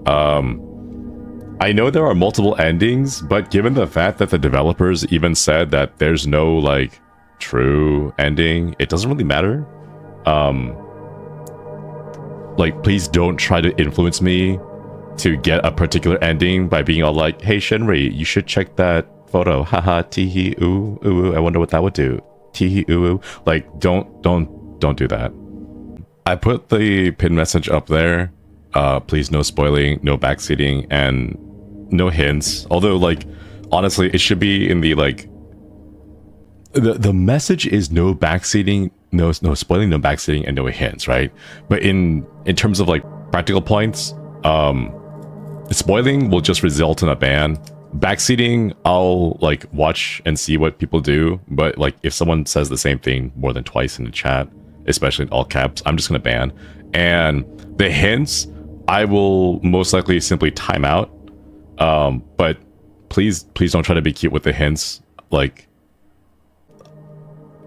I know there are multiple endings, but given the fact that the developers even said that there's no like true ending, it doesn't really matter. Like, please don't try to influence me to get a particular ending by being all like, hey Shinri, you should check that photo. Haha, teehee ooh ooh. I wonder what that would do. Teehee ooh ooh. Like, don't do that. I put the pin message up there. Please no spoiling, no backseating, and no hints. Although, like, honestly, it should be in the like. The message is no backseating, no spoiling, no backseating, and no hints, right? But in terms of like practical points, spoiling will just result in a ban. Backseating, I'll like watch and see what people do, but like if someone says the same thing more than twice in the chat, especially in all caps, I'm just gonna ban. And the hints, I will most likely simply time out. But please don't try to be cute with the hints. Like,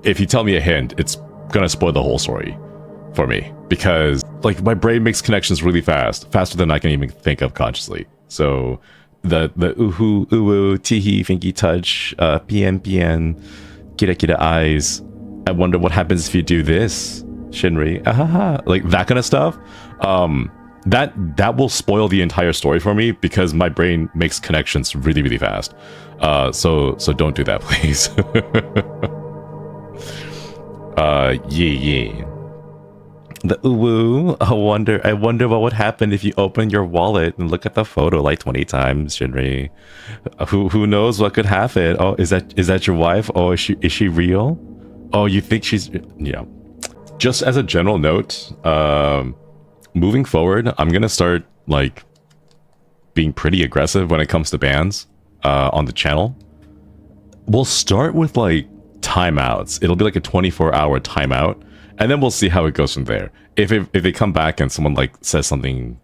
if you tell me a hint, it's gonna spoil the whole story for me, because like my brain makes connections really fast, faster than I can even think of consciously. So the ooh ooh teehee finky touch, pn kira eyes, I wonder what happens if you do this, Shinri, ahaha, like that kind of stuff. That will spoil the entire story for me, because my brain makes connections really fast. So don't do that, please. Yeah. The ooh, I wonder what would happen if you open your wallet and look at the photo like 20 times, Shinri. Who knows what could happen? Oh, is that your wife? Oh, is she real? Oh, you think she's, you know. Just as a general note, moving forward, I'm gonna start like being pretty aggressive when it comes to bans on the channel. We'll start with like timeouts. It'll be like a 24-hour timeout, and then we'll see how it goes from there. If they come back and someone like says something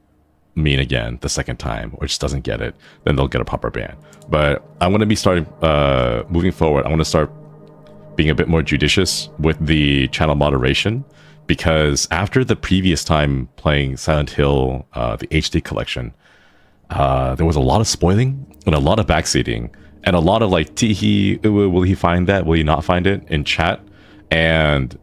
mean again the second time, or just doesn't get it, then they'll get a proper ban. But I'm going to be starting moving forward. I'm going to start being a bit more judicious with the channel moderation, because after the previous time playing Silent Hill, the HD collection, there was a lot of spoiling and a lot of backseating and a lot of like teehee, will he find that, will he not find it in chat. And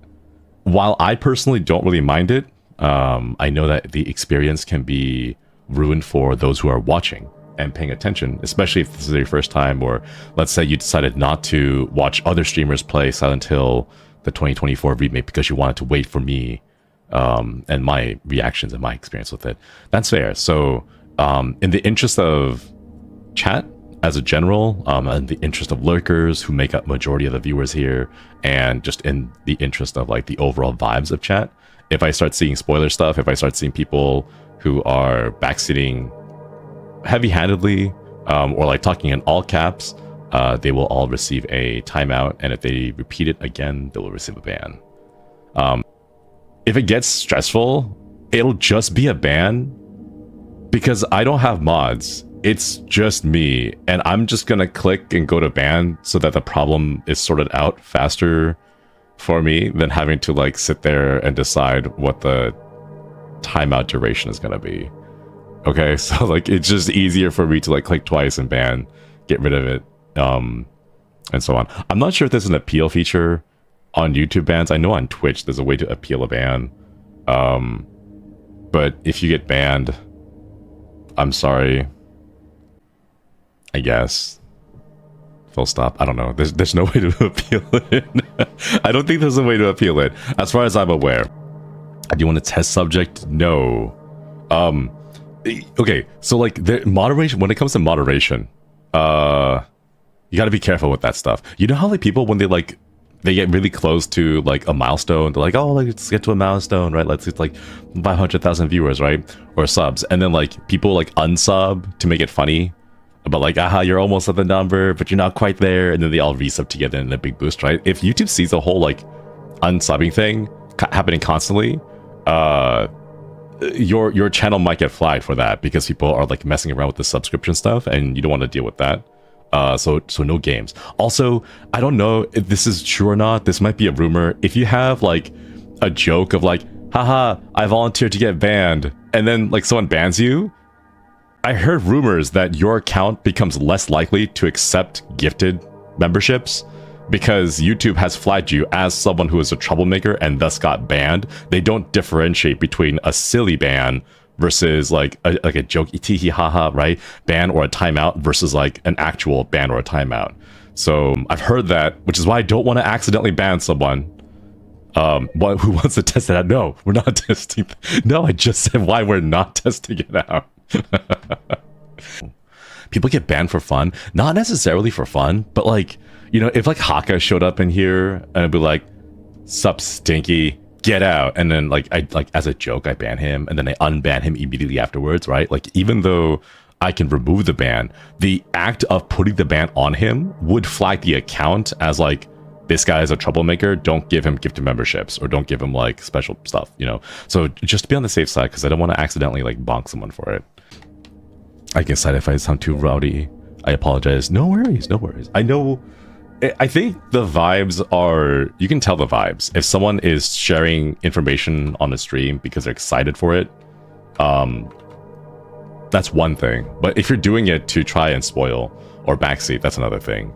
while I personally don't really mind it, I know that the experience can be ruined for those who are watching and paying attention, especially if this is your first time, or let's say you decided not to watch other streamers play Silent Hill, the 2024 remake, because you wanted to wait for me and my reactions and my experience with it. That's fair. So in the interest of chat as a general, in the interest of lurkers who make up majority of the viewers here, and just in the interest of like the overall vibes of chat, if I start seeing spoiler stuff, if I start seeing people who are backseating heavy-handedly, or like talking in all caps, they will all receive a timeout, and if they repeat it again, they will receive a ban. If it gets stressful, it'll just be a ban, because I don't have mods. It's just me, and I'm just gonna click and go to ban so that the problem is sorted out faster for me than having to like sit there and decide what the timeout duration is gonna be. Okay, so like it's just easier for me to like click twice and ban, get rid of it, and so on. I'm not sure if there's an appeal feature on YouTube bans. I know on Twitch there's a way to appeal a ban, but if you get banned, I'm sorry, I guess. Full stop. I don't know. There's no way to appeal it. I don't think there's a way to appeal it, as far as I'm aware. Do you want a test subject? No. Okay, so like the moderation, when it comes to moderation, you got to be careful with that stuff. You know how like people, when they get really close to like a milestone, they're like, oh, like, let's get to a milestone, right? Let's get like 500,000 viewers, right? Or subs, and then like people like unsub to make it funny, but like, aha, you're almost at the number, but you're not quite there, and then they all resub together in a big boost, right? If YouTube sees the whole like unsubbing thing happening constantly, your channel might get flagged for that, because people are like messing around with the subscription stuff, and you don't want to deal with that. So no games. Also, I don't know if this is true or not. This might be a rumor. If you have like a joke of like, haha, I volunteered to get banned, and then like someone bans you, I heard rumors that your account becomes less likely to accept gifted memberships because YouTube has flagged you as someone who is a troublemaker and thus got banned. They don't differentiate between a silly ban versus like a joke, tee haha, right? Ban or a timeout versus like an actual ban or a timeout. So I've heard that, which is why I don't want to accidentally ban someone. Who wants to test it out? No, we're not testing. No, I just said why we're not testing it out. People get banned for fun, not necessarily for fun, but like, you know, if like Haka showed up in here and I'd be like, sup stinky, get out. And then like, I like as a joke, I ban him and then I unban him immediately afterwards, right? Like even though I can remove the ban, the act of putting the ban on him would flag the account as like, this guy is a troublemaker, don't give him gifted memberships or don't give him like special stuff, you know? So just be on the safe side because I don't want to accidentally like bonk someone for it. I guess if I sound too rowdy, I apologize. No worries, no worries. I know, I think the vibes are, you can tell the vibes. If someone is sharing information on the stream because they're excited for it, that's one thing. But if you're doing it to try and spoil or backseat, that's another thing.